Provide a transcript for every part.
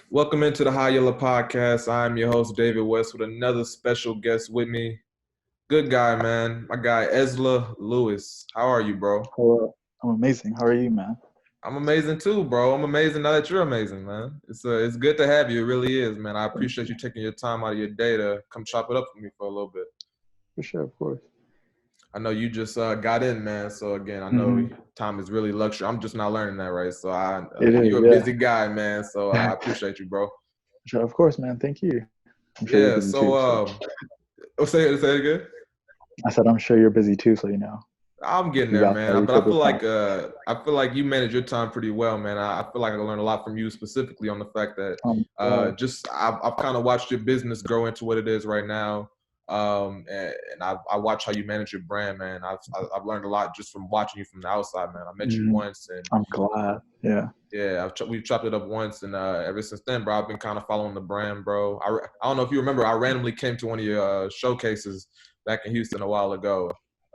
Welcome into the High Yellow Podcast. I'm your host, David West, with another special guest with me. Good guy, man. My guy, Ezla Lewis. How are you, bro? Hello. I'm amazing. How are you, man? I'm amazing too, bro. I'm amazing now that you're amazing, man. It's good to have you. It really is, man. I Thank appreciate you. you taking your time out of your day to come chop it up with me for a little bit. For sure, of course. I know you just got in, man. So again, I know hmm time is really luxury. I'm just not learning that, right? So It is, you're a yeah. busy guy, man. So I appreciate you, bro. Sure, of course, man. Thank you. I'm sure you're Yeah. busy too. So Say it again. I said I'm sure you're busy too. So I'm getting you there, got man. But each other's time. I feel like you manage your time pretty well, man. I feel like I learned a lot from you specifically on the fact that Uh, just I've kind of watched your business grow into what it is right now, and I watch how you manage your brand, man. I've learned a lot just from watching you from the outside, man. I met you mhm. once, and I'm glad. Yeah. yeah, we've chopped it up once, and ever since then, bro, I've been kind of following the brand, bro. I don't know if you remember, I randomly came to one of your showcases back in Houston a while ago.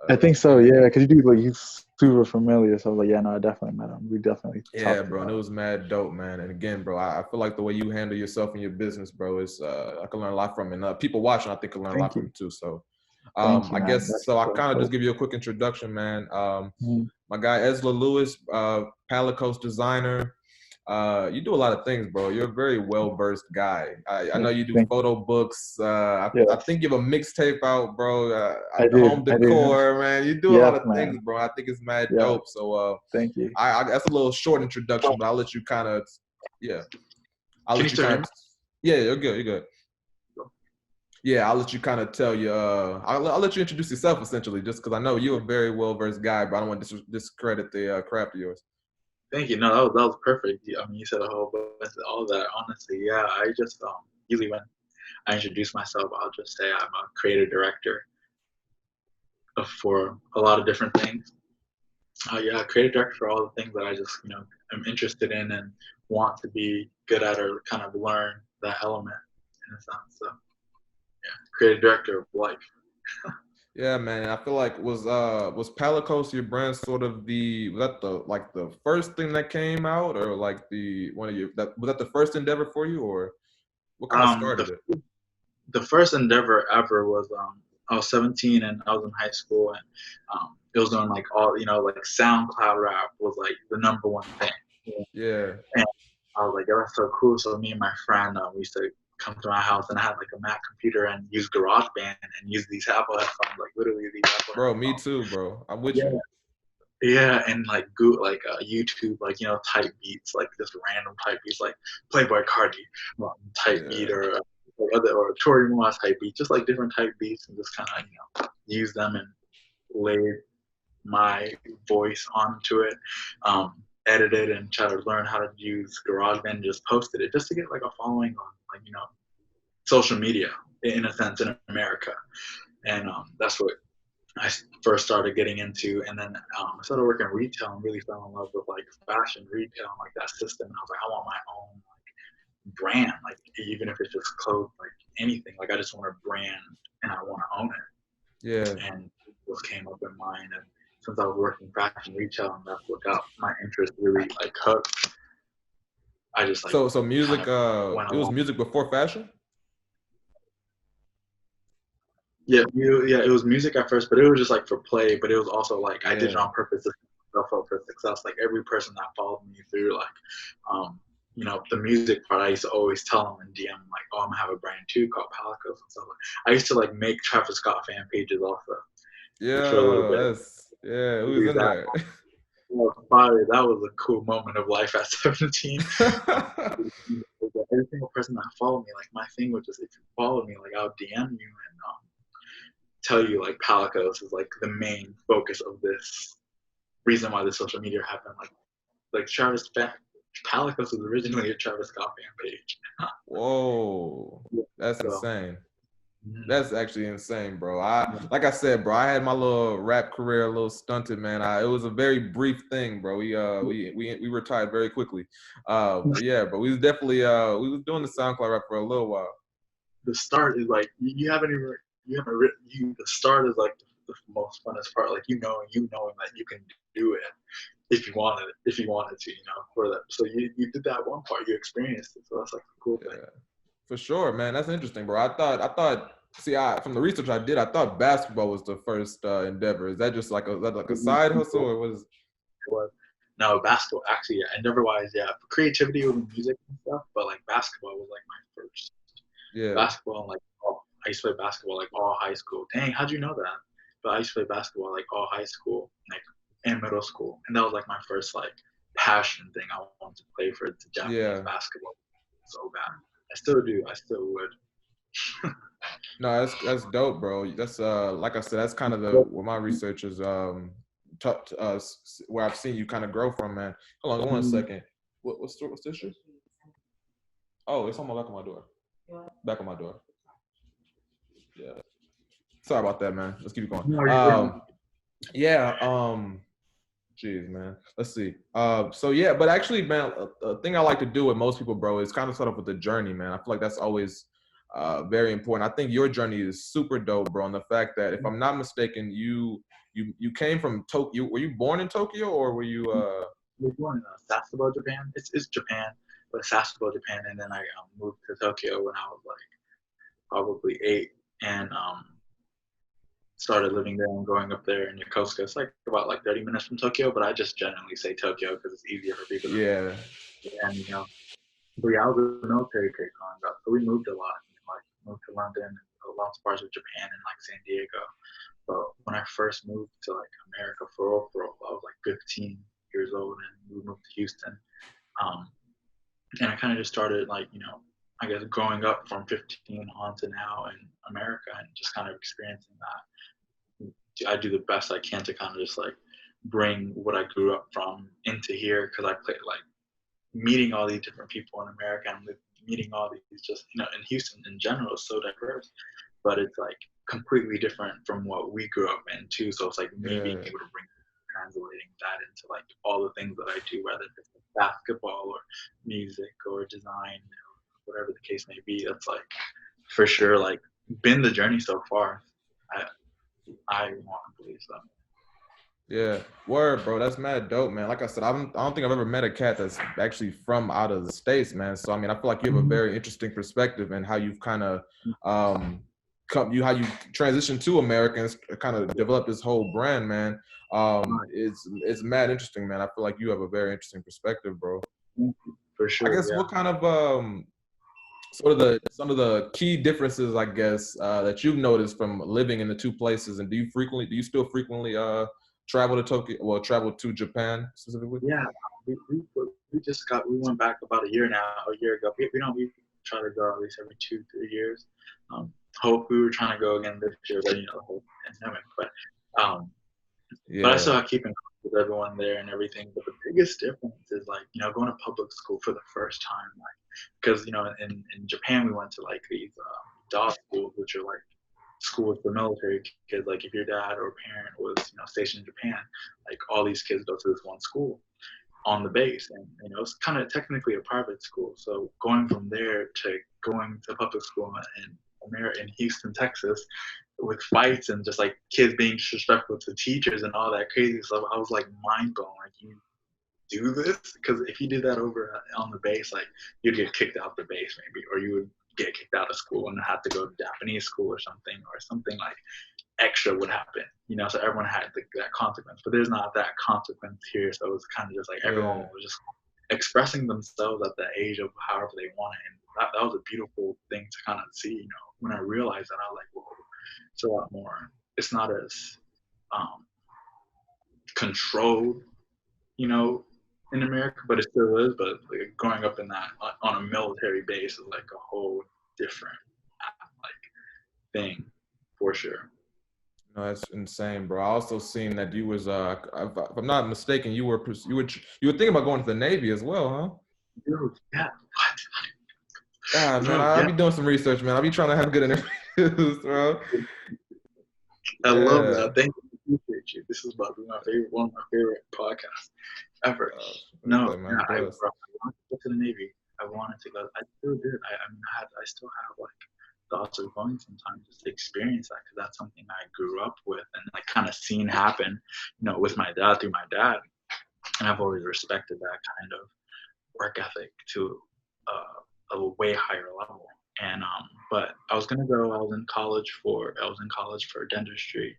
I think so. And Yeah, because you super familiar. So I was like, yeah, no, I definitely met him. We definitely yeah, talked bro, and it about. was mad dope, man. And again, bro, I feel like the way you handle yourself in your business, bro, is I can learn a lot from it. And people watching, I think, can learn a lot Thank from you. it too. So, Thank you, I man. guess That's so. I so kind of just dope. give you a quick introduction, man. Mhm. My guy Ezla Lewis, Palacose designer. You do a lot of things, bro. You're a very well versed guy. I Yeah. know you do Thank you. photo books. I Yes, think you have a mixtape out, bro. I The do. home I do. decor, man. You do a lot Yes, of things, man. bro. I think it's mad Yes. dope. So Thank you. that's a little short introduction, but I'll let you kind of, yeah, I'll Can you let you still kind hear of, me? yeah, you're good, you're good. Yeah, I'll let you kind of tell you. I'll let you introduce yourself essentially, just because I know you're a very well versed guy, but I don't want to discredit the craft of yours. Thank you. No, that was perfect. I mean, you said a whole bunch of all that. Honestly, yeah. I just usually when I introduce myself, I'll just say I'm a creative director for a lot of different things. Yeah, creative director for all the things that I just am interested in and want to be good at or kind of learn that element in a sense. So yeah, creative director of life. Yeah, man. I feel like was Palacose your brand sort of was that the first thing that came out, or like the one of your that was that the first endeavor for you, or what kind of started The it? first endeavor ever was I was 17 and I was in high school and it was on like all like SoundCloud rap was like the number one thing. Yeah, And I was like, yeah, that's so cool. So me and my friend we used to come to my house and I had like a Mac computer and use GarageBand and use these Apple headphones, like literally these Apple bro. Me headphones. too, bro. I'm with Yeah, you. yeah, and like YouTube, like type beats, like just random type beats, like Playboy Cardi type beat Yeah, or Tori Moss type beat, just like different type beats, and just kind of use them and lay my voice onto it, edit it, and try to learn how to use GarageBand. And just posted it just to get like a following on social media in a sense in America, and that's what I first started getting into, and then I started working retail and really fell in love with like fashion retail and like that system. And I was like, I want my own like brand, like even if it's just clothes, like anything. Like I just want a brand and I want to own yeah. it. And this came up in mind, and since I was working fashion retail and that's what got my interest really like hooked, I just like So kind music. of went It was along. music before fashion. Yeah, yeah, it was music at first, but it was just like for play. But it was also like I did it Yeah, on purpose to set myself up for success. Like every person that followed me through, like, um, the music part, I used to always tell them in DM like, "Oh, I'm gonna have a brand too called Palacose and stuff." I used to like make Travis Scott fan pages also for a little yeah. bit. Who's Do in that. there? That was a cool moment of life at 17. Every single person that followed me, like my thing was just if you follow me, like I'll DM you and tell you like Palacos is like the main focus of this reason why the social media happened. Like Palacos was originally a Travis Scott fan page. Whoa, Yeah. that's So insane. mhm. That's actually insane, bro. Like I said, bro, I had my little rap career a little stunted, man. It was a very brief thing, bro. We retired very quickly. But yeah, but we was definitely we was doing the SoundCloud rap for a little while. The start is like you haven't written you the start is like the most funnest part. Like you knowing that you can do it if you wanted to, you know, for that. So you did that one part, you experienced it. So that's like a cool thing. Yeah, for sure, man. That's interesting, bro. I thought. See, from the research I did, I thought basketball was the first endeavor. Is that just like a side hustle, or was? No, basketball actually, yeah, endeavor-wise, yeah. For creativity with music and stuff, but like basketball was like my first. Yeah. Basketball, like I used to play basketball like all high school. Dang, how'd you know that? But I used to play basketball like all high school, like in middle school, and that was like my first like passion thing. I wanted to play for the Japanese basketball so bad. I still do. I still would. No, that's dope, bro. That's like I said, that's kind of what my research is where I've seen you kind of grow from, man. Hold on 1 second. What's this shit? Oh, it's on my back of my door. Back of my door. Yeah. Sorry about that, man. Let's keep it going. Yeah. Jeez, man. Let's see. So yeah, but actually, man, a thing I like to do with most people, bro, is kind of start off with the journey, man. I feel like that's always very important. I think your journey is super dope, bro. And the fact that, if I'm not mistaken, you came from Tokyo. Were you born in Tokyo, or were you? I was born in Sasebo, Japan. It's Japan, but Sasebo, Japan, and then I moved to Tokyo when I was like probably 8, and started living there and growing up there in Yokosuka. It's like about like 30 minutes from Tokyo, but I just generally say Tokyo because it's easier for people. Yeah. And you know, but yeah, I was a military kid growing up, so we moved a lot. You know, like moved to London, lots of parts of Japan, and like San Diego. But when I first moved to like America for real, I was like 15 years old, and we moved to Houston. And I kind of just started like, you know, I guess growing up from 15 on to now in America, and just kind of experiencing that. I do the best I can to kind of just like bring what I grew up from into here, because I played like meeting all these different people in America, and meeting all these, just, you know, in Houston in general is so diverse, but it's like completely different from what we grew up in too. So it's like me being able to translating that into like all the things that I do, whether it's basketball or music or design or whatever the case may be. That's like for sure like been the journey so far. I want to believe so. Yeah, word, bro. That's mad dope, man. Like I said, I don't think I've ever met a cat that's actually from out of the States, man. So I mean, I feel like you have a very interesting perspective and how you've kind of how you transitioned to America and kind of developed this whole brand, man. It's mad interesting, man. I feel like you have a very interesting perspective, bro. For sure. I guess what kind of some of the key differences, I guess, that you've noticed from living in the two places, and do you still frequently travel to Tokyo, well, travel to Japan specifically? Yeah, we went back about a year ago. We try to go at least every 2-3 years. Hope we were trying to go again this year, but you know, the whole pandemic. But I still have keeping with everyone there and everything. But the biggest difference is like, you know, going to public school for the first time, like, because you know, in Japan we went to like these DOS schools, which are like schools for military kids. Like if your dad or parent was, you know, stationed in Japan, like all these kids go to this one school on the base, and you know, it's kind of technically a private school. So going from there to going to public school in Houston, Texas, with fights and just like kids being disrespectful to teachers and all that crazy stuff, I was like mind blown. Like, you do this? Because if you did that over on the base, like you'd get kicked out the base maybe, or you would get kicked out of school and have to go to Japanese school or something like extra would happen, you know. So everyone had that consequence, but there's not that consequence here. So it was kind of just like everyone was just expressing themselves at the age of however they wanted, and that was a beautiful thing to kind of see. You know, when I realized that, I was like, whoa, it's a lot more. It's not as controlled, you know, in America, but it still is. But like growing up in that on a military base is like a whole different like thing, for sure. No, that's insane, bro. I also seen that you was if I'm not mistaken, you were thinking about going to the Navy as well, huh? Dude, yeah. What? God, man, I'll be doing some research, man. I'll be trying to have good interviews, bro. I love that. Thank you. Appreciate you. This is about to be one of my favorite podcasts ever. I wanted to go to the Navy. I wanted to go. I still did. I still have like thoughts of going sometimes just to experience that, because that's something I grew up with and like kind of seen happen, you know, with my dad, through my dad. And I've always respected that kind of work ethic to a way higher level. And but I was in college for dentistry,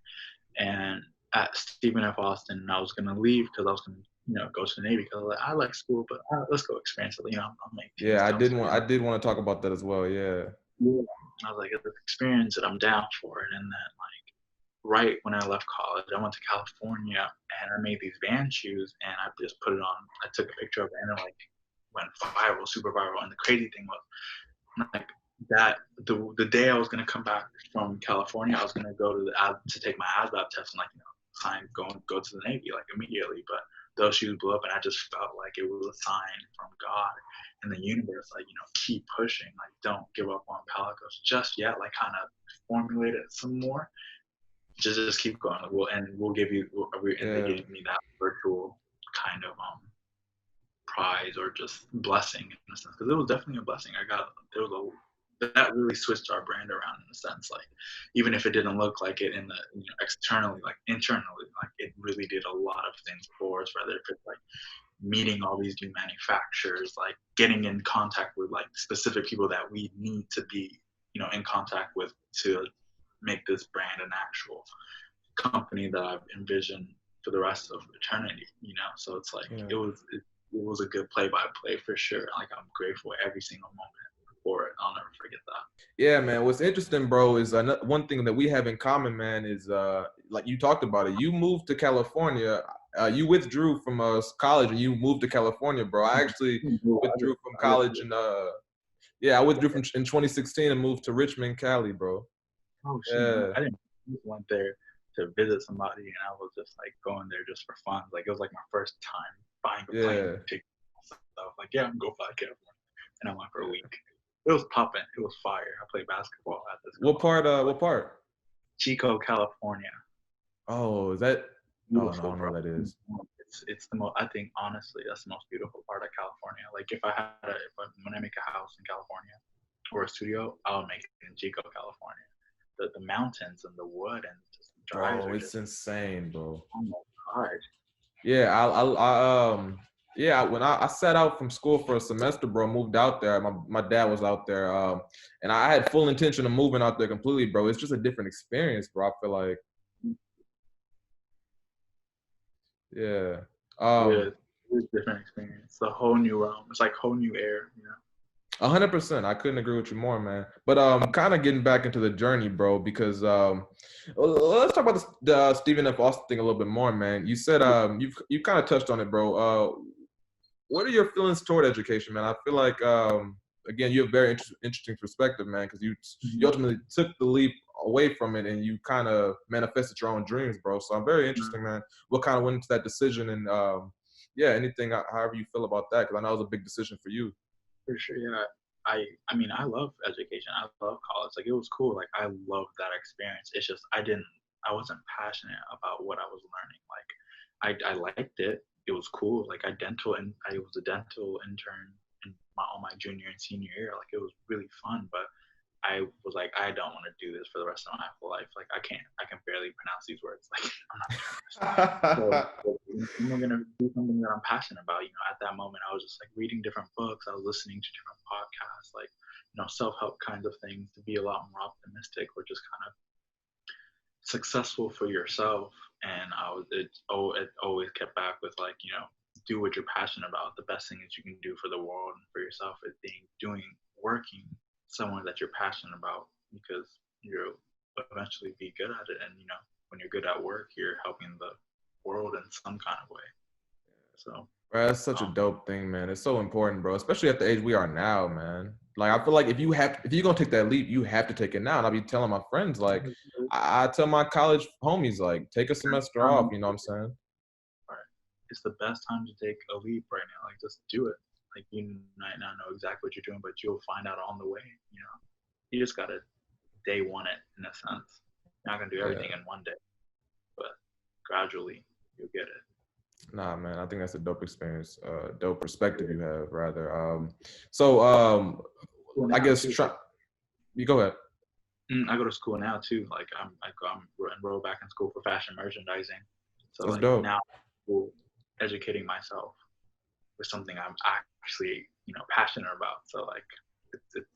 and at Stephen F. Austin, and I was gonna leave because I was gonna go to the Navy because I like school, but let's go experience it. I'm 18 Yeah, still, so, I did want to talk about that as well. Yeah. yeah. I was like, it's an experience that I'm down for it. And then right when I left college, I went to California and I made these band shoes and I just put it on. I took a picture of it and it went viral, super viral. And the crazy thing was that the day I was gonna come back from California, I was gonna go to take my ASVAB test and go to the Navy immediately. But those shoes blew up and I just felt like it was a sign from God and the universe, keep pushing, don't give up on Palacose just yet, kind of formulate it some more. Just keep going. We'll give you. And they gave me that virtual kind of prize or just blessing in a sense, because it was definitely a blessing. That really switched our brand around in a sense. Even if it didn't look like it in the externally, internally, it really did a lot of things for us. Whether if it's meeting all these new manufacturers, getting in contact with specific people that we need to be in contact with to make this brand an actual company that I've envisioned for the rest of eternity, So it's it was a good play-by-play for sure. I'm grateful every single moment for it. I'll never forget that. Yeah, man. What's interesting, bro, is one thing that we have in common, man, is you talked about it. You moved to California. You withdrew from college and you moved to California, bro. I actually withdrew from college and I withdrew in 2016 and moved to Richmond, Cali, bro. Oh shit! Yeah. I didn't went there to visit somebody, and I was just going there just for fun. It was my first time buying a plane ticket. So I'm gonna go fly to California, and I went for a week. It was popping. It was fire. I played basketball at this. What part? What part? Chico, California. Oh, is that? Beautiful, I don't know what that is. It's the most. I think honestly, that's the most beautiful part of California. When I make a house in California or a studio, I'll make it in Chico, California. The mountains and the wood and just the drives. Bro, it's insane, bro. Oh my God. Yeah, when I sat out from school for a semester, bro, moved out there. My dad was out there, and I had full intention of moving out there completely, bro. It's just a different experience, bro. I feel like, It's a different experience. It's a whole new realm. It's whole new air, 100%. I couldn't agree with you more, man. But kind of getting back into the journey, bro, because let's talk about the Stephen F. Austin thing a little bit more, man. You said you kind of touched on it, bro. What are your feelings toward education, man? I feel like again, you have very interesting perspective, man, because you ultimately took the leap away from it and you kind of manifested your own dreams, bro. So I'm very interested, man. What kind of went into that decision and anything, however you feel about that, because I know it was a big decision for you. For sure, yeah. I mean, I love education. I love college. It was cool. I loved that experience. It's just I wasn't passionate about what I was learning. I liked it. It was cool. I was a dental intern on my junior and senior year. It was really fun, but I was I don't want to do this for the rest of my life. I can barely pronounce these words. I'm not doing this. So I'm gonna do something that I'm passionate about. At that moment, I was just reading different books. I was listening to different podcasts, self-help kinds of things to be a lot more optimistic or just kind of successful for yourself. And it always kept back with do what you're passionate about. The best thing that you can do for the world and for yourself is working somewhere that you're passionate about, because you'll eventually be good at it. And when you're good at work, you're helping the world in some kind of way. So bro, that's such a dope thing, man. It's so important, bro, especially at the age we are now, man. I feel like if you're gonna take that leap, you have to take it now. And I'll be telling my friends, I tell my college homies, take a semester off, you know what I'm saying? It's the best time to take a leap right now. Just do it. You might not know exactly what you're doing, but you'll find out on the way. You just gotta day one it in a sense. You're not gonna do everything in one day, but gradually you'll get it. Nah, man, I think that's a dope experience, dope perspective you have, rather. I guess you go ahead. I go to school now too. I'm enrolled back in school for fashion merchandising. So that's dope. Now, educating myself with something I'm actually, passionate about. So like,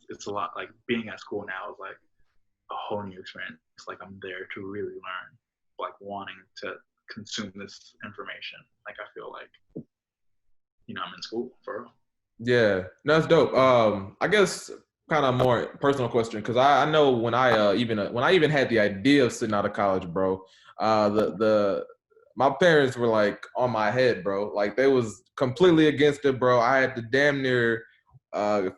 it's a lot. Like being at school now is like a whole new experience. It's like I'm there to really learn, like wanting to consume this information. Like I feel like, I'm in school for real. Yeah, that's dope. I guess kind of more personal question because I know when I even had the idea of sitting out of college, bro. The my parents were like on my head, bro. Like they was completely against it, bro. I had to damn near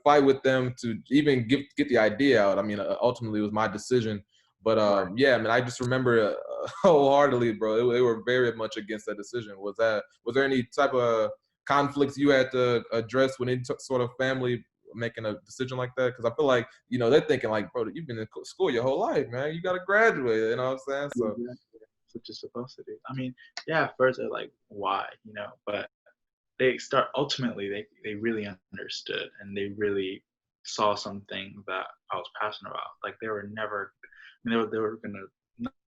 fight with them to even get the idea out. I mean, ultimately it was my decision. But Right. yeah, I mean, I just remember wholeheartedly, bro. They were very much against that decision. Was there any type of conflicts you had to address when it took sort of family making a decision like that? Because I feel like, they're thinking like, bro, you've been in school your whole life, man. You got to graduate, you know what I'm saying? So, Yeah, that's what you're supposed to do. I mean, yeah, at first they're like, why, but ultimately they really understood and they really saw something that I was passionate about. Like they were never, I mean, they were gonna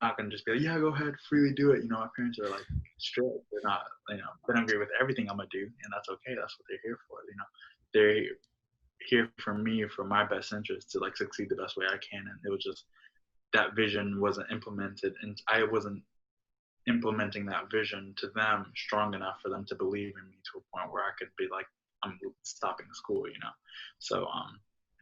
not gonna just be like, yeah, go ahead, freely do it. My parents are like strict. They're not, they don't agree with everything I'm gonna do, and that's okay. That's what they're here for. They're here for me, for my best interest, to like succeed the best way I can. And it was just that vision wasn't implemented, and I wasn't implementing that vision to them strong enough for them to believe in me to a point where I could be like, I'm stopping school. So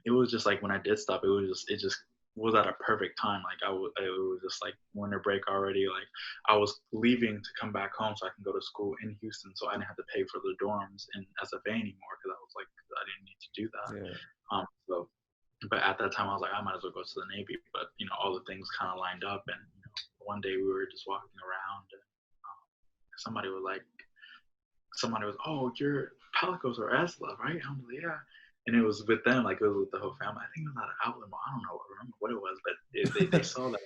it was just like when I did stop, it just was at a perfect time. Like it was just like winter break already. Like I was leaving to come back home so I can go to school in Houston, so I didn't have to pay for the dorms in SFA anymore because I was like, I didn't need to do that. yeah. So, but at that time I was like, I might as well go to the Navy. But all the things kind of lined up, and one day we were just walking around, and somebody was, oh, you're Palacose or Ezla, right? I'm like, yeah. And it was with them, like it was with the whole family. I think it was at an outlet mall. I don't remember what it was, but they saw that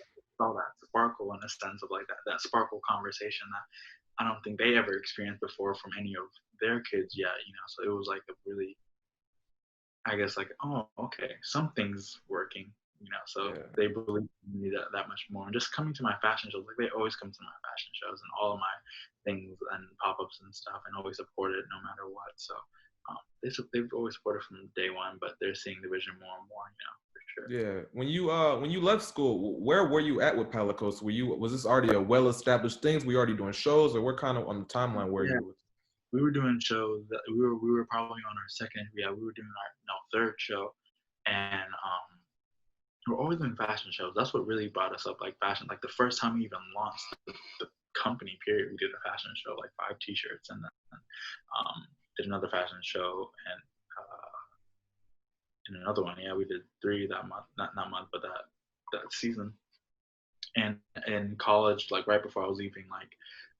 sparkle in a sense of like that sparkle conversation that I don't think they ever experienced before from any of their kids yet, So it was like a really, I guess, like, oh, okay, something's working, So Yeah. they believe in me that much more. And just coming to my fashion shows, like they always come to my fashion shows and all of my things and pop-ups and stuff, and always support it no matter what. So they've always supported from day one, but they're seeing the vision more and more, for sure. Yeah. When you left school, where were you at with Palacose? Was this already a well-established thing? Were you already doing shows, or what kind of on the timeline were you? We were doing shows that we were probably on our second. Yeah, we were doing our third show, and we're always doing fashion shows. That's what really brought us up, like fashion. Like the first time we even launched the company, period, we did a fashion show, like 5 T-shirts, and then did another fashion show, and another one. Yeah, we did 3 that month, not month, but that season. And in college, like right before I was leaving, like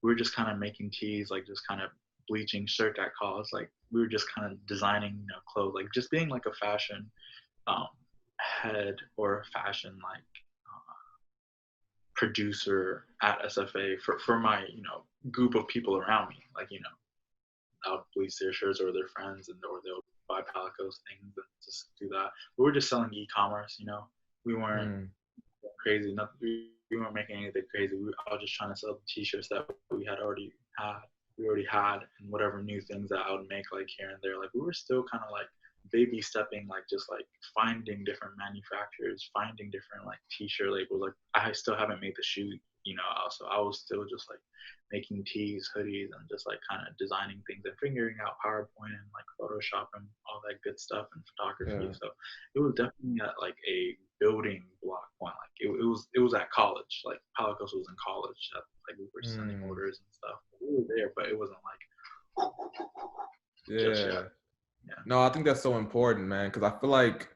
we were just kind of making tees, like just kind of bleaching shirt at college. Like we were just kind of designing, clothes, like just being like a fashion head or fashion like producer at SFA for my group of people around me. Like I would bleach their shirts or their friends, or they'll buy Palacose things and just do that. We were just selling e-commerce. We weren't crazy. Nothing. We weren't making anything crazy. I was just trying to sell the T-shirts that we already had, and whatever new things that I would make, like here and there. Like we were still kind of like baby stepping, like just like finding different manufacturers, finding different like T-shirt labels. Like I still haven't made the shoe, so I was still just like making tees, hoodies, and just like kind of designing things and figuring out PowerPoint and like Photoshop and all that good stuff and photography. Yeah. So it was definitely at like a building block point. Like it was at college. Like Palacose was in college. Like we were sending orders and stuff. We were there, but it wasn't like just yet. Yeah. No, I think that's so important, man, because I feel like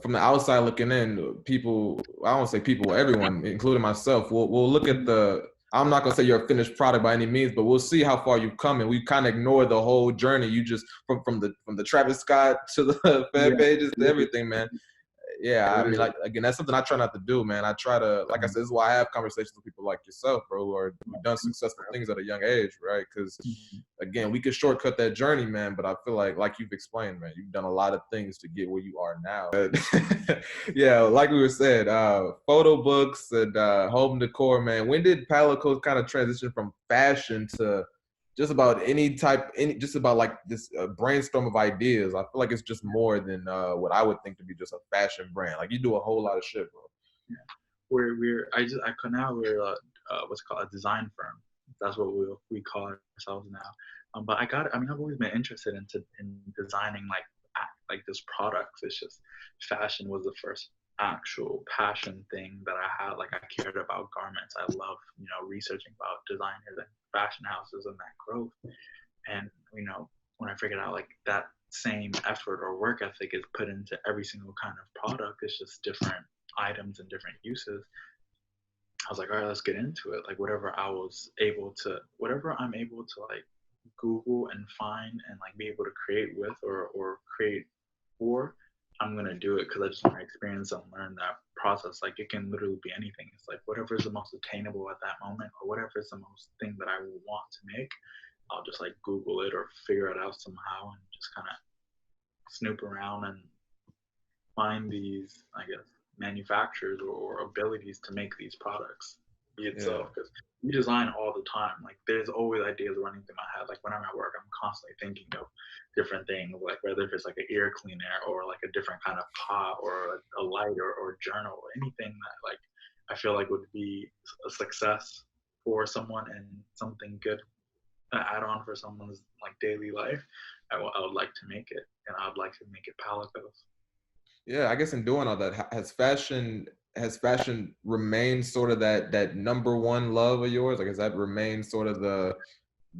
from the outside looking in, people, I don't say people, everyone, including myself, we'll look at I'm not going to say you're a finished product by any means, but we'll see how far you've come, and we kind of ignore the whole journey. You just, from the Travis Scott to the fan pages to everything, man. Yeah, I mean, like, again, that's something I try not to do, man. I try to, like I said, this is why I have conversations with people like yourself, bro, who've done successful things at a young age, right? Because, again, we could shortcut that journey, man, but I feel like you've explained, man, you've done a lot of things to get where you are now. Yeah, like we were saying, photo books and home decor, man. When did Palacose kind of transition from fashion to just about just about like this brainstorm of ideas. I feel like it's just more than what I would think to be just a fashion brand. Like you do a whole lot of shit, bro. Yeah. We're what's called a design firm. That's what we call ourselves now. But I've always been interested in designing like this products. It's just fashion was the first actual passion thing that I had. Like I cared about garments. I love, researching about designers and fashion houses and that growth. And, when I figured out like that same effort or work ethic is put into every single kind of product, it's just different items and different uses. I was like, all right, let's get into it. Like whatever I'm able to like Google and find and like be able to create with or create for, I'm gonna do it because I just want to experience and learn that process. Like it can literally be anything. It's like whatever is the most attainable at that moment or whatever is the most thing that I will want to make, I'll just like Google it or figure it out somehow and just kind of snoop around and find these, I guess, manufacturers or abilities to make these products be itself. Because we design all the time. Like there's always ideas running through my head. Like when I'm at work, I'm constantly thinking of different things, like whether if it's like an ear cleaner or like a different kind of pot or a light or journal or anything that like I feel like would be a success for someone and something good add on for someone's like daily life. I would like to make it, and I would like to make it Palacose. Yeah, I guess in doing all that, has fashion remained sort of that number one love of yours? Like, has that remained sort of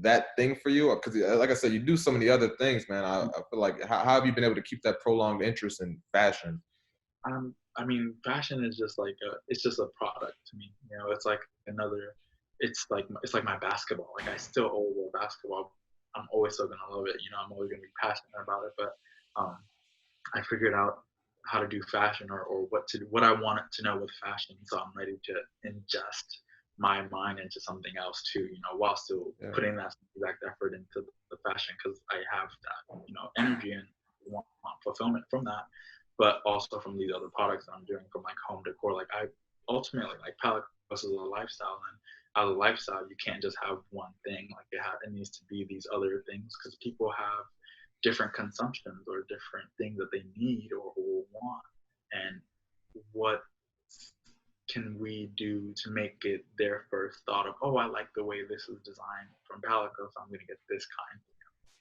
that thing for you? Because, like I said, you do so many other things, man. I feel like how have you been able to keep that prolonged interest in fashion? I mean, fashion is just like it's just a product to me. It's like it's like my basketball. Like I still always love basketball. I'm always still gonna love it. I'm always gonna be passionate about it. But I figured out how to do fashion or what I wanted to know with fashion. So I'm ready to ingest my mind into something else too, while still putting that exact effort into the fashion because I have that, energy and want fulfillment from that, but also from these other products that I'm doing from like home decor. Like I ultimately like Palacose is a lifestyle, and as a lifestyle, you can't just have one thing. Like it needs to be these other things because people have different consumptions or different things that they need or want, and what can we do to make it their first thought of, oh, I like the way this is designed from Palacose, so I'm going to get this kind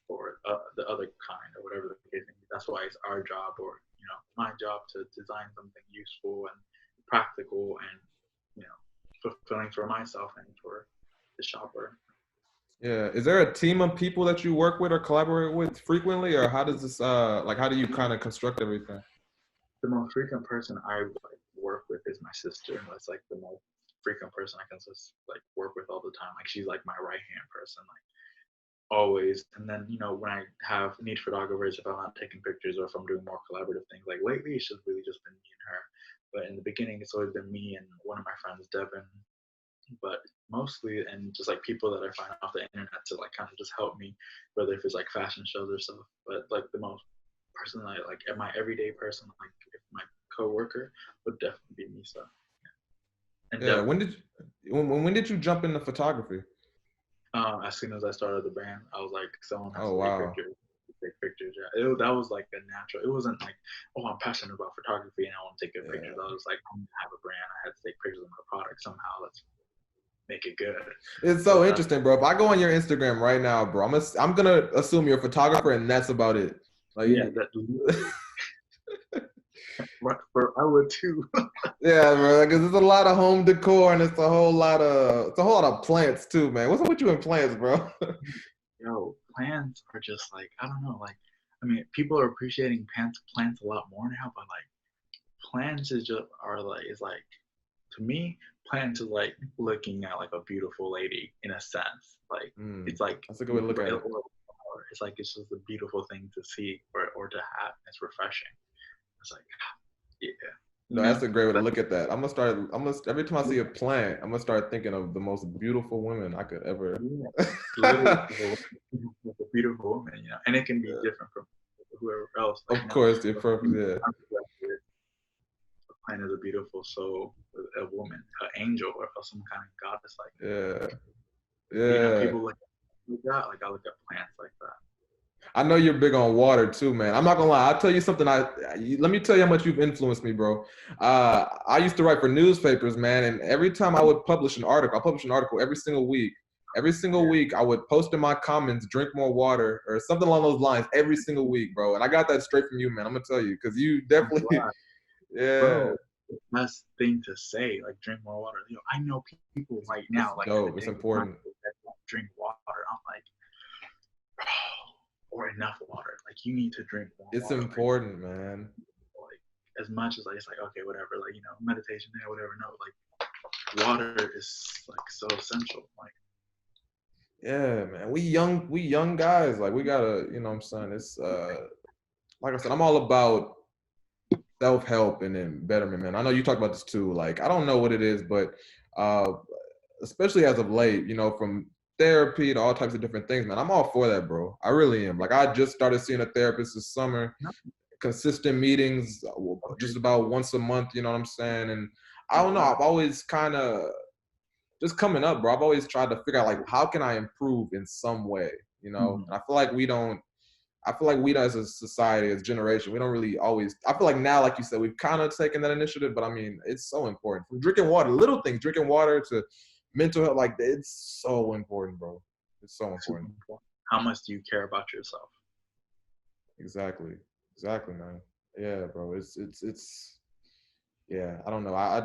or the other kind or whatever the case may be. That's why it's our job or my job to design something useful and practical and fulfilling for myself and for the shopper. Yeah. Is there a team of people that you work with or collaborate with frequently, or how does this how do you kind of construct everything? The most frequent person I work with is my sister, and that's like the most frequent person I can just like work with all the time. Like she's like my right hand person, like always. And then when I need photographers, if I'm not taking pictures or if I'm doing more collaborative things, like lately it's just really just been me and her. But in the beginning, it's always been me and one of my friends, Devin. But mostly, and just like people that I find off the internet to like kind of just help me, whether if it's like fashion shows or stuff. But like the most person like my everyday person, like if my coworker would definitely be me. So yeah. And Yeah. When did you jump into photography? As soon as I started the brand, I was like, someone has Oh, to wow. take pictures. Yeah, that was like a natural. It wasn't like, oh, I'm passionate about photography and I want to take good pictures. I was like, I'm gonna have a brand. I had to take pictures of my product somehow. Let's make it good. It's so interesting, bro. If I go on your Instagram right now, bro, I'm gonna assume you're a photographer and that's about it. Like, yeah, I would too. yeah, bro. Because there's a lot of home decor and it's a whole lot of plants too, man. What's up with you in plants, bro? Yo, plants are just like I don't know. Like, I mean, people are appreciating plants a lot more now, but like, plants is like to me, plants is like looking at like a beautiful lady in a sense. Like it's like That's a good way to look at it. It's like it's just a beautiful thing to see or to have. It's refreshing. It's like yeah. No, that's a great way to look at that. Every time I see a plant, I'm gonna start thinking of the most beautiful women I could ever. Literally, a beautiful woman, and it can be different from whoever else. Like, Of course, they're perfect. Yeah. A plant is a beautiful soul, a woman, an angel, or some kind of goddess. Like Yeah. people like like that. Like I look at plants like that. I know you're big on water too, man. I'm not gonna lie. I'll tell you something. Let me tell you how much you've influenced me, bro. I used to write for newspapers, man, and every time I would publish an article, I publish an article every single week. Every single week, I would post in my comments, "Drink more water" or something along those lines. Every single week, bro. And I got that straight from you, man. I'm gonna tell you, because you I'm definitely, glad, yeah, bro. The best thing to say, like drink more water. You know, I know people right it's now, like in the dope. It's day, important. that don't drink water. I'm like, bro, or enough water. Like you need to drink more It's water. important, man. Like as much as like it's like okay, whatever. Like meditation there, whatever. No, like water is like so essential. Like Yeah, man. We young guys. Like we gotta, you know what I'm saying? It's like I said, I'm all about self-help and then betterment, man. I know you talk about this too. Like, I don't know what it is, but uh especially as of late, from therapy to all types of different things, man. I'm all for that, bro. I really am. Like I just started seeing a therapist this summer, consistent meetings, just about once a month, you know what I'm saying? And I don't know, I've always kind of just coming up, bro. I've always tried to figure out like how can I improve in some way, you know? And I feel like we as a society, as a generation, we don't really always. I feel like now, like you said, we've kind of taken that initiative, but I mean, it's so important. From drinking water, little things, drinking water to mental health, like it's so important, bro. It's so important. how much do you care about yourself? Exactly, exactly, man. Yeah, bro. It's. Yeah, I don't know. I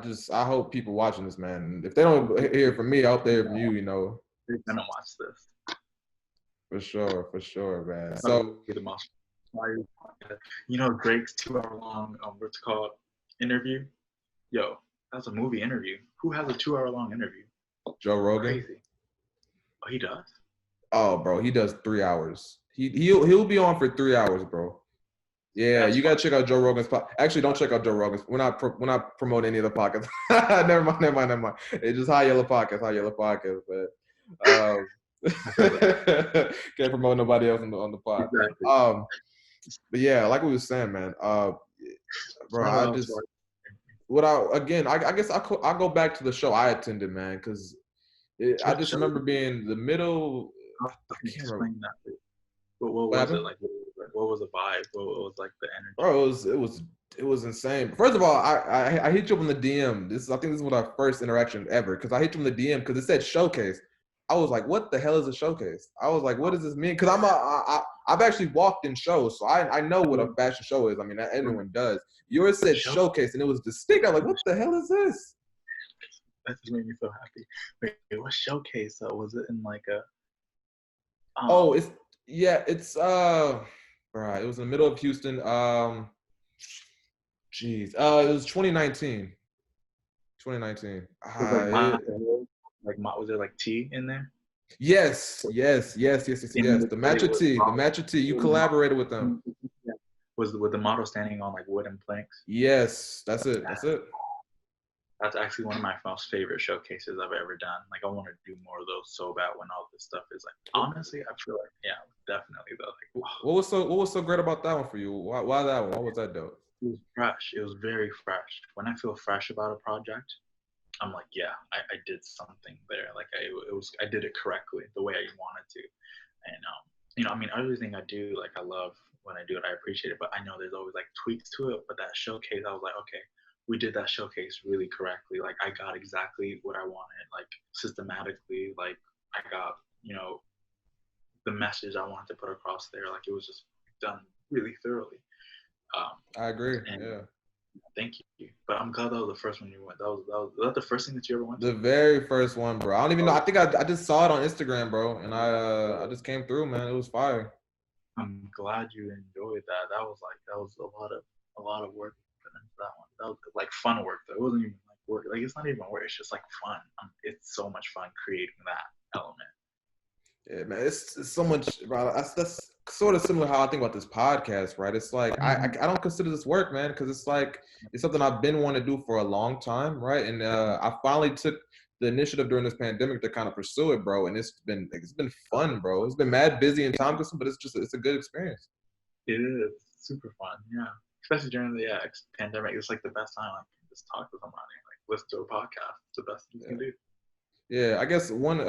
hope people watching this, man. If they don't hear from me, I hope they hear from you. You know. They're gonna watch this. For sure, man. That'll So be the most. You know Drake's 2 hour long what's it called interview? Yo, that's a movie interview. Who has a 2 hour long interview? Joe Rogan. Crazy. Oh, he does? Oh, bro, he does 3 hours. He'll be on for 3 hours, bro. Yeah, That's you gotta fun. check out Joe Rogan's Actually, don't check out Joe Rogan's. We're not promoting any of the podcasts. Never mind. It's just High Yellow Podcast. But can't promote nobody else on the pod. Exactly. But yeah, like we was saying, man. Bro, I just I guess I'll go back to the show I attended, man, because I just remember being the middle. How I can you can't remember. explain that? What What was happened? it like? What was the vibe? What was like the energy? Bro, it was insane. First of all, I hit you up on the DM. I think this was our first interaction ever because I hit you on the DM because it said showcase. I was like, what the hell is a showcase? I was like, what does this mean? Because I've actually walked in shows, so I know what a fashion show is. I mean, everyone does. Yours said showcase, and it was distinct. I'm like, what the hell is this? That just made me so happy. Wait, what showcase? Was it in like a? Oh, it's right. It was in the middle of Houston. It was 2019. 2019. Was there like tea in there? Yes. The matcha tea. You collaborated with them. Was with the model standing on like wooden planks? Yes, that's it. That's actually one of my most favorite showcases I've ever done. Like I want to do more of those so bad when all this stuff is like. Honestly, I feel like definitely though. Like, wow. What was so great about that one for you? Why that one? Why was that dope? It was fresh. It was very fresh. When I feel fresh about a project, I'm like, yeah, I did something there. Like I did it correctly the way I wanted to. And I mean, everything I do, like I love when I do it, I appreciate it. But I know there's always like tweaks to it. But that showcase, I was like, okay, we did that showcase really correctly. Like I got exactly what I wanted, like systematically. Like I got, the message I wanted to put across there. Like it was just done really thoroughly. I agree. Yeah. Thank you. But I'm glad that was the first one you went. Was that the first thing that you ever went to? The very first one, bro. I don't even know. I think I just saw it on Instagram, bro, and I just came through, man. It was fire. I'm glad you enjoyed that. That was a lot of work put into that one. That was like fun work though. It wasn't even like work. Like it's not even work. It's just like fun. It's so much fun creating that element. Yeah, man. It's so much, bro. That's sort of similar how I think about this podcast, right? It's like I don't consider this work, man, because it's like it's something I've been wanting to do for a long time, right? And I finally took the initiative during this pandemic to kind of pursue it, bro. And it's been fun, bro. It's been mad busy and time consuming, but it's a good experience. It is super fun, yeah. Especially during the pandemic, it's like the best time. Like just talk to somebody, like listen to a podcast. It's the best thing you can do. Yeah, I guess one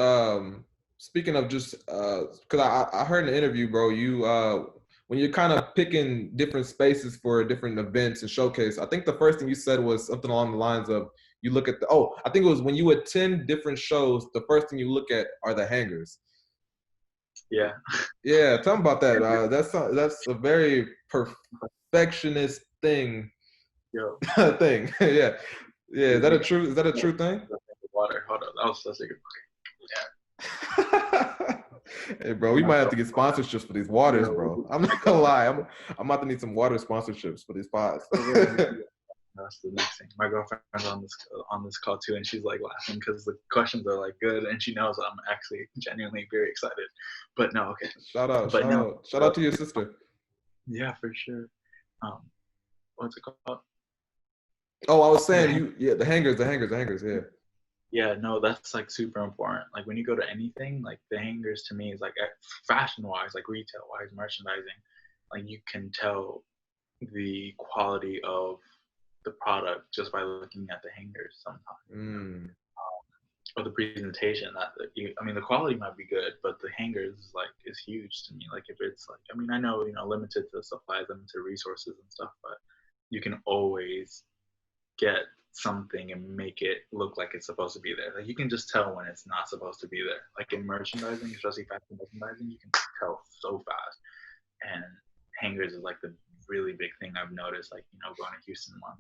speaking of just, because I heard in the interview, bro, you when you're kind of picking different spaces for different events and showcase, I think the first thing you said was something along the lines of you look at the, oh, I think it was when you attend different shows, the first thing you look at are the hangers. Yeah. Yeah, tell me about that. That's a very perfectionist thing. Yo. thing. Yeah. Yeah. Is that a true thing? Water. Hold on. That was such a good Hey, bro, we might have to get sponsorships for these waters, bro. I'm not gonna lie. I'm about to need some water sponsorships for these pods. That's the next thing. My girlfriend's on this call too, and she's like laughing because the questions are like good, and she knows I'm actually genuinely very excited. But no, okay. Shout out to your sister. Yeah, for sure. What's it called? Oh, I was saying the hangers, yeah. Yeah, no, that's like super important. Like when you go to anything, like the hangers to me is like fashion wise, like retail wise, merchandising, like you can tell the quality of the product just by looking at the hangers sometimes. Or the presentation I mean the quality might be good, but the hangers is huge to me. Like if it's like, I mean, I know, limited to supplies, limited resources and stuff, but you can always get something and make it look like it's supposed to be there. Like you can just tell when it's not supposed to be there. Like in merchandising, especially fashion merchandising, you can tell so fast. And hangers is like the really big thing I've noticed, like, going to Houston one.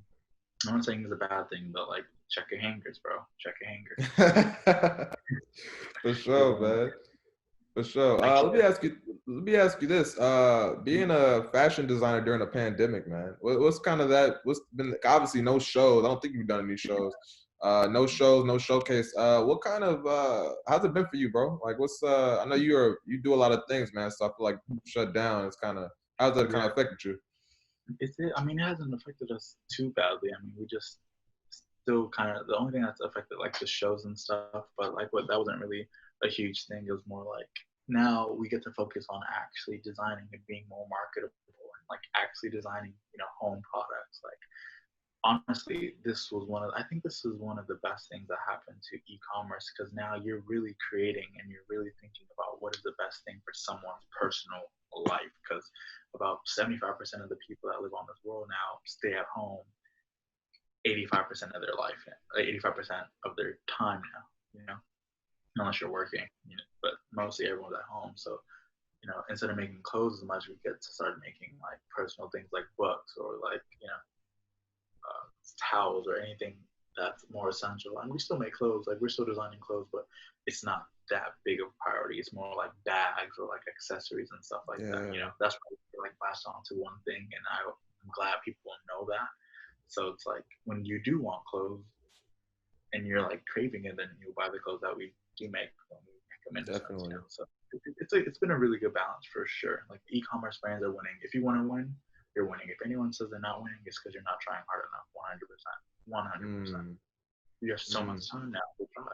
I'm not saying it's a bad thing, but like check your hangers, bro. Check your hangers. For sure, man. For sure. Let me ask you this. Being a fashion designer during a pandemic, man, what's kind of that? What's been obviously no shows. I don't think you've done any shows. No shows, no showcase. What kind of how's it been for you, bro? Like, I know you do a lot of things, man. So I feel like shut down. It's kind of how's that kind of affected you? I mean, it hasn't affected us too badly. I mean, we just still kind of, the only thing that's affected like the shows and stuff, but like that wasn't really a huge thing. It was more like now we get to focus on actually designing and being more marketable and like actually designing, home products. Like honestly, I think this is one of the best things that happened to e-commerce, because now you're really creating and you're really thinking about what is the best thing for someone's personal life, because about 75% of the people that live on this world now stay at home 85% of their life, 85% of their time now, unless you're working, but mostly everyone's at home. So, instead of making clothes as much, we get to start making like personal things like books or like, towels or anything that's more essential. And we still make clothes, like we're still designing clothes, but it's not that big of a priority. It's more like bags or like accessories and stuff like that. That's why we like latched on to one thing, and I'm glad people know that. So it's like when you do want clothes and you're like craving it, then you buy the clothes that we do make when we recommend. Definitely. So it's been a really good balance for sure. Like e-commerce brands are winning. If you want to win, you're winning. If anyone says they're not winning, it's because you're not trying hard enough. 100%. You have so much time now to try.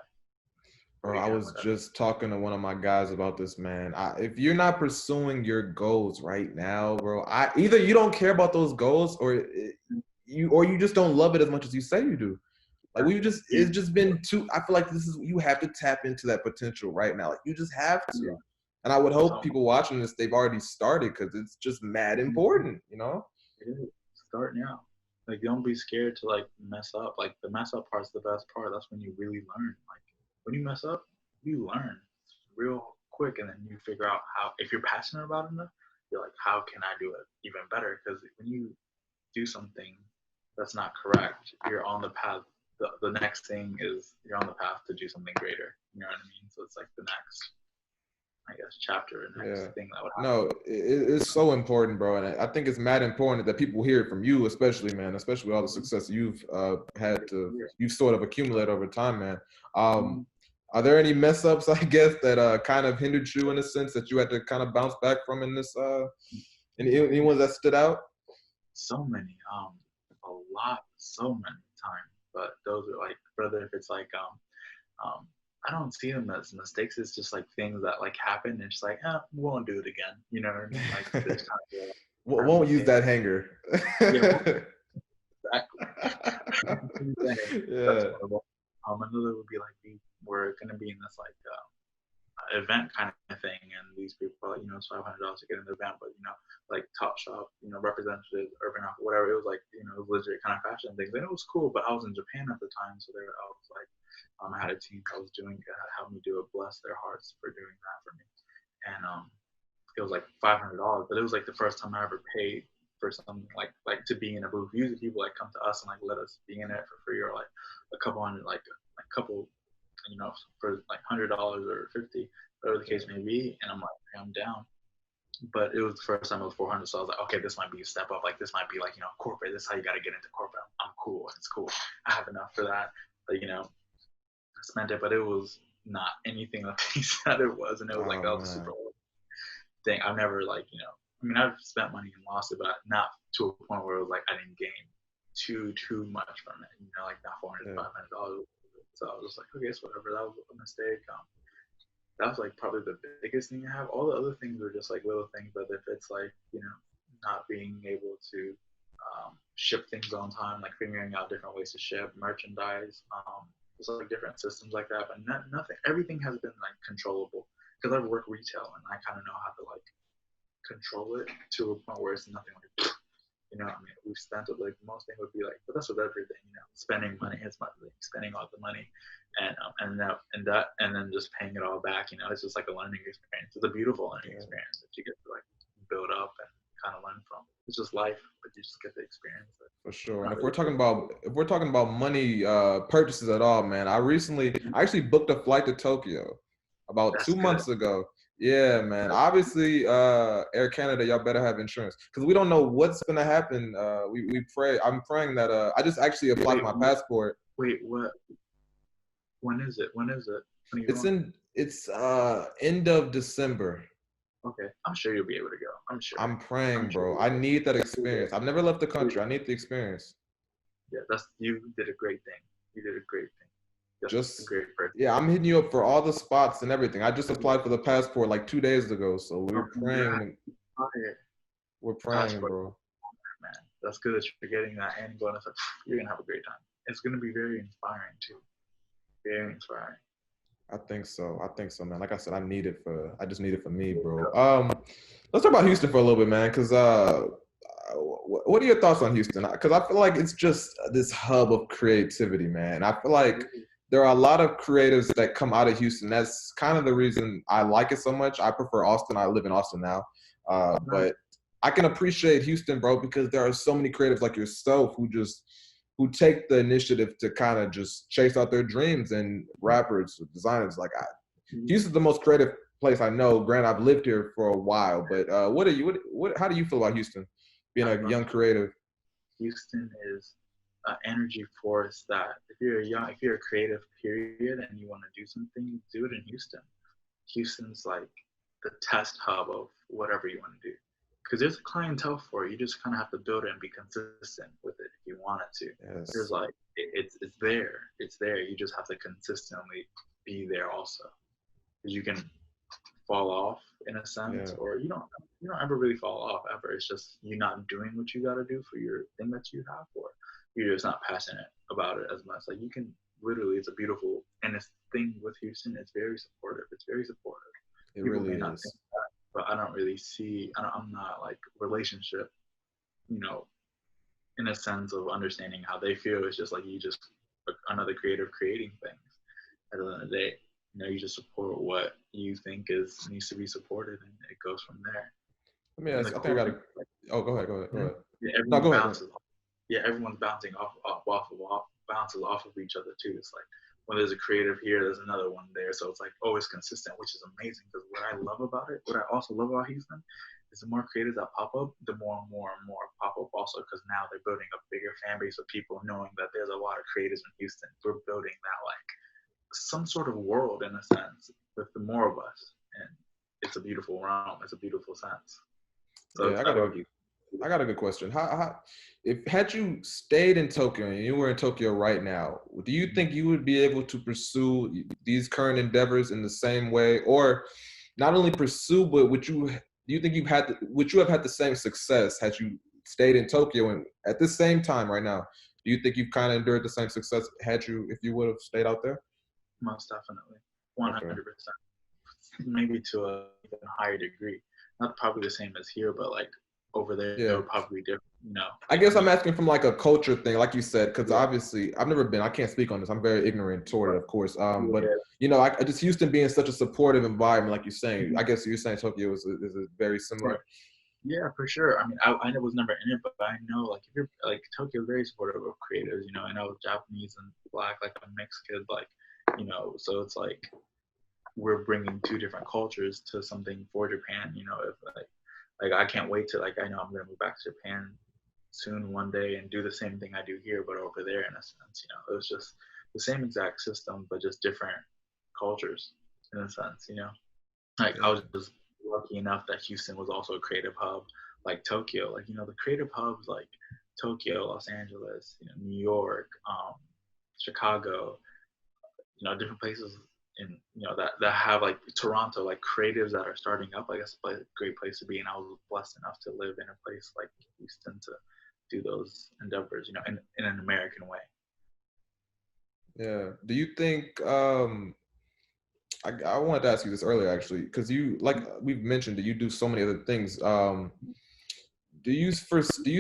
Bro, I was just talking to one of my guys about this, man. If you're not pursuing your goals right now, bro, either you don't care about those goals or you just don't love it as much as you say you do. Like it's just been I feel like you have to tap into that potential right now. Like you just have to. Yeah. And I would hope people watching this, they've already started, because it's just mad important, It is. Start now. Like don't be scared to like mess up. Like the mess up part's the best part. That's when you really learn. Like when you mess up, you learn real quick, and then you figure out how, if you're passionate about it enough, you're like, how can I do it even better? Because when you do something that's not correct, you're on the path. The next thing is you're on the path to do something greater. You know what I mean? So it's like the next, I guess, chapter and next thing that would happen. No, it's so important, bro. And I think it's mad important that people hear it from you, especially, man, especially all the success you've you've sort of accumulated over time, man. Are there any mess ups, I guess, that kind of hindered you in a sense that you had to kind of bounce back from in this, any ones that stood out? So many, a lot, so many times. But those are like, whether if it's like, I don't see them as mistakes. It's just like things that like happen, and it's like, we won't do it again. You know what I mean? Like this kind of, won't use that hanger. Exactly. Yeah. Another would be like we're gonna be in this like event kind of thing, and these people are like, it's $500 to get in the event, but like Topshop, representatives, Urban Outfitters, whatever, it was like, it was legit kind of fashion things, and it was cool. But I was in Japan at the time, so I was like, I had a team that was doing helped me do it, bless their hearts for doing that for me, and it was like $500, but it was like the first time I ever paid for something like to be in a booth. Usually people like come to us and like let us be in it for free, or like a couple hundred, like a couple, for like $100 or $50, whatever the case may be. And I'm like, I'm down. But it was the first time it was $400, so I was like, okay, this might be a step up. Like this might be like corporate. This is how you got to get into corporate. I'm cool. It's cool. I have enough for that. But I spent it, but it was not anything like he said it was, and it was like that was a super old thing. I've never I've spent money and lost it, but not to a point where it was like I didn't gain too much from it. Like not $400, $500. So I was just like, okay, it's whatever. That was a mistake. That was like probably the biggest thing I have. All the other things are just like little things, but if it's like not being able to ship things on time, like figuring out different ways to ship merchandise, just like different systems like that. But nothing. Everything has been like controllable because I've worked retail and I kind of know how to like control it to a point where it's nothing like. We've spent it, like most things would be like, but that's with everything, spending money, it's like spending all the money, and then just paying it all back. It's just like a learning experience. It's a beautiful learning experience that you get to like build up and kind of learn from. It's just life, but you just get to experience it. For sure. And if we're talking about money purchases at all, man, I actually booked a flight to Tokyo about That's 2 months ago. Yeah, man. Obviously, Air Canada, y'all better have insurance because we don't know what's gonna happen. We pray. I'm praying that. I just actually applied for my passport. Wait, what? When is it? When are you It's going? It's end of December. Okay, I'm sure you'll be able to go. I'm sure. I'm praying, sure bro. I need that experience. I've never left the country. I need the experience. Yeah, you did a great thing. You did a great thing. Just a great person. Yeah, I'm hitting you up for all the spots and everything. I just applied for the passport like 2 days ago, so we're praying. We're praying, bro. Man, that's good that you're getting that and going. You're gonna have a great time. It's gonna be very inspiring too. Very inspiring. I think so, man. Like I said, I just need it for me, bro. Let's talk about Houston for a little bit, man. Cause what are your thoughts on Houston? Cause I feel like it's just this hub of creativity, man. I feel like there are a lot of creatives that come out of Houston. That's kind of the reason I like it so much. I prefer Austin. I live in Austin now. But I can appreciate Houston, bro, because there are so many creatives like yourself who take the initiative to kind of just chase out their dreams, and rappers, designers. Like Houston's the most creative place I know. Granted, I've lived here for a while, but how do you feel about Houston, being a young creative? Houston is an energy force that if you're a creative period and you want to do something, do it in Houston. Houston's like the test hub of whatever you want to do. Because there's a clientele for it. You just kind of have to build it and be consistent with it if you want it to. Yes. There's like, it's there. It's there. You just have to consistently be there also. Because you can fall off in a sense, or you don't ever really fall off ever. It's just you're not doing what you got to do for your thing that you have, or you're just not passionate about it as much. Like you can literally, it's a beautiful, and this thing with Houston, it's very supportive. It's very supportive. It People really may not is. think that, but I don't really see, I'm not like relationship, in a sense of understanding how they feel. It's just like you just another creative creating things. At the end of the day, you just support what you think needs to be supported, and it goes from there. Let me ask. I think I got to. Oh, go ahead. Yeah, everyone's bouncing bounces off of each other too. It's like when there's a creative here, there's another one there. So it's like always consistent, which is amazing. Because what I love about it, what I also love about Houston, is the more creatives that pop up, the more and more pop up also. Because now they're building a bigger fan base of people, knowing that there's a lot of creatives in Houston. We're building that like some sort of world in a sense with the more of us, and it's a beautiful realm. It's a beautiful sense. So yeah, I got a good question. Had you stayed in Tokyo and you were in Tokyo right now, do you think you would be able to pursue these current endeavors in the same way, or not only pursue, but would you have had the same success had you stayed in Tokyo? And at this same time right now, do you think you've kind of endured the same success if you would have stayed out there? Most definitely, 100%. maybe to a even higher degree. Not probably the same as here, but like over there, it Yeah. would probably be different. You know. I guess I'm asking from like a culture thing, like you said, because Yeah. obviously I've never been. I can't speak on this. I'm very ignorant toward it, of course. But Yeah. you know, I just Houston being such a supportive environment, like you're saying. I guess you're saying Tokyo is very similar. Yeah, for sure. I mean, I was never in it, but I know like if you're like Tokyo is very supportive of creators. You know, I know Japanese and Black, like a mixed kid, like you know, so it's like we're bringing two different cultures to something for Japan. You know, if like I can't wait to like I know I'm gonna move back to Japan soon one day and do the same thing I do here, but over there in a sense. You know, it was just the same exact system, but just different cultures in a sense. You know, like I was just lucky enough that Houston was also a creative hub, like Tokyo. Like you know, the creative hubs like Tokyo, Los Angeles, you know, New York, Chicago, you know, different places in you know that have like Toronto, like creatives that are starting up. I guess it's a great place to be, and I was blessed enough to live in a place like Houston to do those endeavors, you know, in an American way. Yeah. Do you think? I wanted to ask you this earlier actually, because you like we've mentioned that you do so many other things. Do you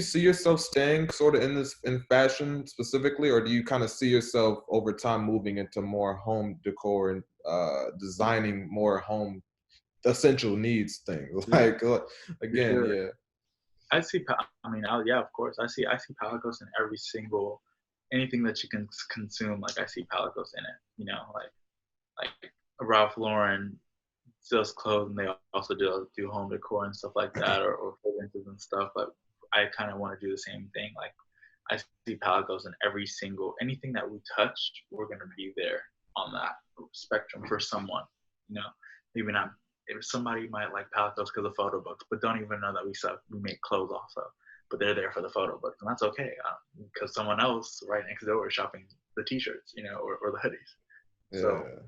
see yourself staying sort of in fashion specifically, or do you kind of see yourself over time moving into more home decor and designing more home essential needs things? Yeah, Like for again, sure. yeah, I see. I mean, yeah, of course. I see Palacose in every single anything that you can consume. Like I see Palacose in it. You know, like Ralph Lauren sells clothes, and they also do home decor and stuff like that, or fragrances and stuff. But I kind of want to do the same thing. Like I see Palacose in every single anything that we touch. We're gonna be there on that spectrum for someone. You know, maybe not. If somebody might like Palacose because of photo books, but don't even know that we make clothes also. But they're there for the photo books, and that's okay because someone else right next door is shopping the T-shirts, you know, or the hoodies. So yeah,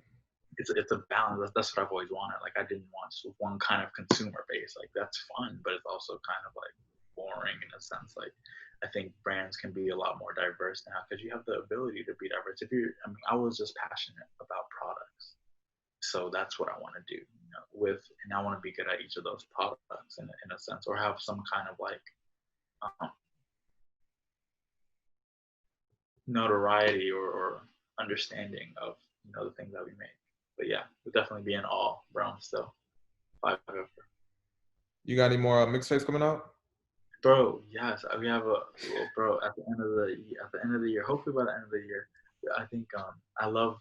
it's a balance. That's what I've always wanted. Like I didn't want just one kind of consumer base. Like that's fun, but it's also kind of like boring in a sense. Like I think brands can be a lot more diverse now because you have the ability to be diverse. I mean, I was just passionate about products, so that's what I want to do. You know, and I want to be good at each of those products in a sense, or have some kind of like um, notoriety or understanding of you know the things that we make. But yeah, we'll definitely be in all realms still. Five ever. you got any more mixtapes coming out? Bro, yes, we have a well, bro at the end of the year. Hopefully by the end of the year, I think I love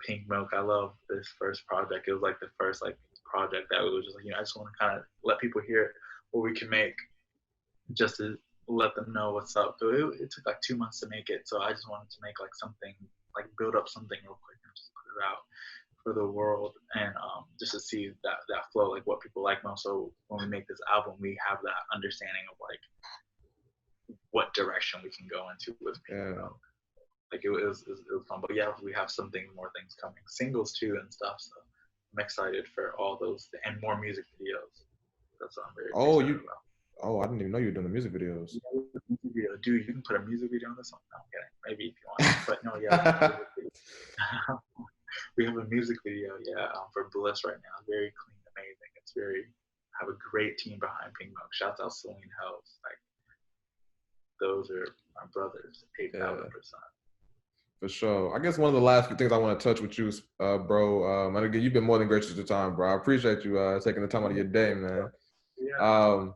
Pink Milk. I love this first project. It was like the first like project that was just like you know I just want to kind of let people hear what we can make, just to let them know what's up. So it took like 2 months to make it. So I just wanted to make like something like build up something real quick and just put it out for the world and just to see that flow, like what people like most. So when we make this album, we have that understanding of like what direction we can go into with Pink Yeah. Milk. Like it was fun, but yeah, we have more things coming, singles too and stuff. So I'm excited for all those and more music videos. That's what I'm very Oh, excited you. about. Oh, I didn't even know you were doing the music videos. Yeah, music video, dude. You can put a music video on this one. No, I'm kidding. Maybe if you want, but no, yeah, we have a music video. We have a music video, yeah, for Bliss right now. Very clean, amazing. It's very have a great team behind Pink Milk. Shouts out Celine Hells. Like those are my brothers, 8,000%. For sure. I guess one of the last few things I want to touch with you, bro. And again, you've been more than gracious with your time, bro. I appreciate you taking the time out of your day, man. Yeah.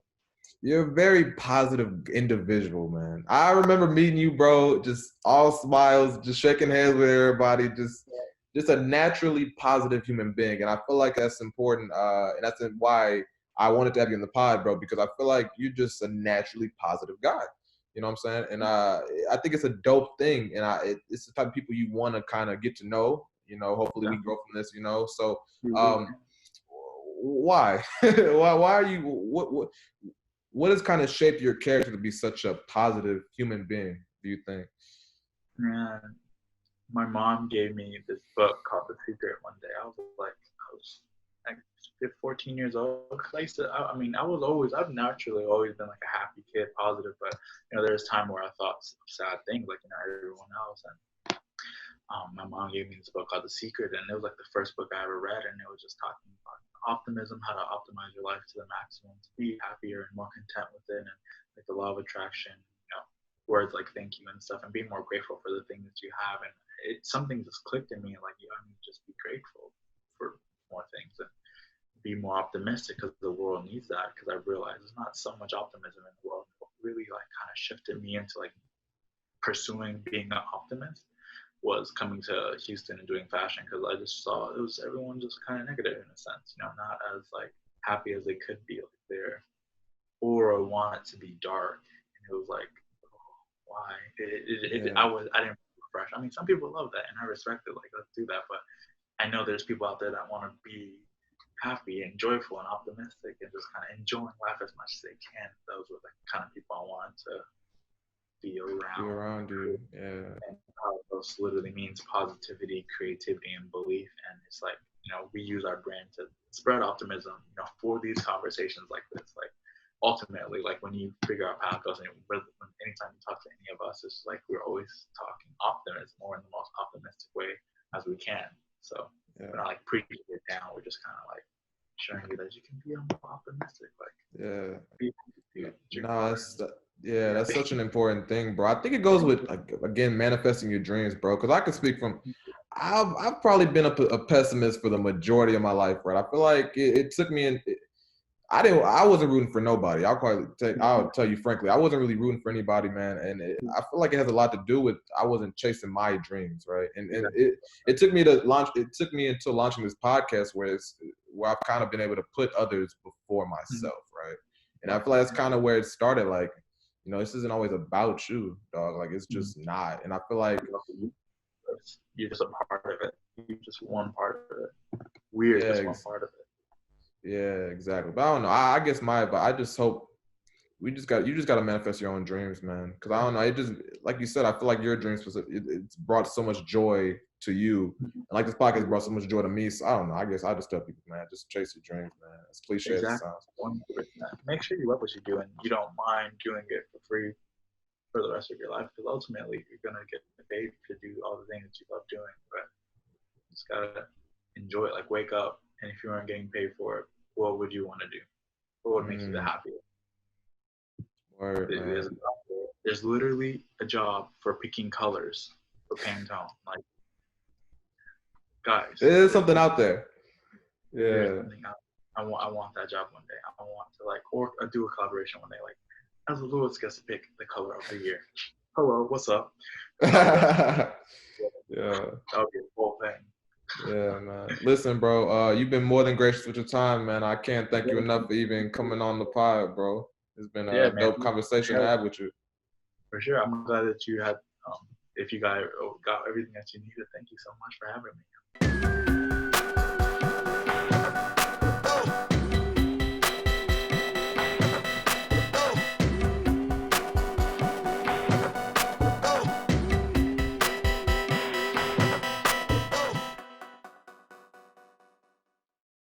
You're a very positive individual, man. I remember meeting you, bro, just all smiles, just shaking hands with everybody, just a naturally positive human being. And I feel like that's important. And that's why I wanted to have you in the pod, bro, because I feel like you're just a naturally positive guy. You know what I'm saying? And I think it's a dope thing. And it's the type of people you want to kind of get to know. You know, hopefully we grow from this, you know. So why? why are you what has kind of shaped your character to be such a positive human being, do you think? Man, my mom gave me this book called The Secret one day. I was like 14 years old. I mean, I've naturally always been like a happy kid, positive, but you know, there's time where I thought sad things like you know everyone else, and My mom gave me this book called The Secret, and it was like the first book I ever read, and it was just talking about optimism, how to optimize your life to the maximum, to be happier and more content with it, and like the law of attraction, words like thank you and stuff, and being more grateful for the things that you have. And something just clicked in me, like, I need to just be grateful for more things and be more optimistic, because the world needs that. Because I realized there's not so much optimism in the world. What really like kind of shifted me into like pursuing being an optimist was coming to Houston and doing fashion, because I just saw it was everyone just kind of negative in a sense, not as like happy as they could be. Like their aura wanted to be dark, and it was like, oh, why? I didn't refresh. I mean, some people love that, and I respect it. Like, let's do that. But I know there's people out there that want to be happy and joyful and optimistic and just kind of enjoying life as much as they can. Those were the kind of people I wanted to be around you. Yeah. And Palacose literally means positivity, creativity, and belief. And it's like, we use our brand to spread optimism, for these conversations like this. Like, ultimately, like when you figure out Palacose, and anytime you talk to any of us, it's like we're always talking optimism, or in the most optimistic way as we can. So we're not like preaching it down. We're just kind of like showing you that you can be more optimistic. Like, that's such an important thing, bro. I think it goes with, again, manifesting your dreams, bro. Because I can speak from, I've probably been a pessimist for the majority of my life, right? I feel like it took me in. I wasn't rooting for nobody. I'll tell you frankly, I wasn't really rooting for anybody, man. And I feel like it has a lot to do with I wasn't chasing my dreams, right? And it took me to launch. It took me into launching this podcast where I've kind of been able to put others before myself, right? And I feel like that's kind of where it started. Like, this isn't always about you, dog. Like, it's just not. And I feel like you're just a part of it. You're just one part of it. We're just one part of it. Yeah, exactly. But I don't know. I guess but I just hope you just got to manifest your own dreams, man. Because I don't know. It just, like you said, I feel like your dreams it's brought so much joy to you, and like this podcast brought so much joy to me. So I don't know. I guess I just tell people, man, just chase your dreams, man. As cliche as it sounds. 100%. Make sure you love what you do, and you don't mind doing it for free for the rest of your life. Because ultimately, you're gonna get paid to do all the things that you love doing. But you just gotta enjoy it. Like, wake up, and if you weren't getting paid for it, what would you want to do? What would make you the happiest? There's literally a job for picking colors for Pantone. Like, guys, there's something out there. Yeah. I want that job one day. I want to or do a collaboration one day. Like, Ezla Lewis gets to pick the color of the year. Hello, what's up? Yeah. That would be a whole thing. Yeah, man. Listen, bro, you've been more than gracious with your time, man. I can't thank you enough for even coming on the pod, bro. It's been a dope conversation to have with you. For sure. I'm glad that you had, if you got everything that you needed. Thank you so much for having me.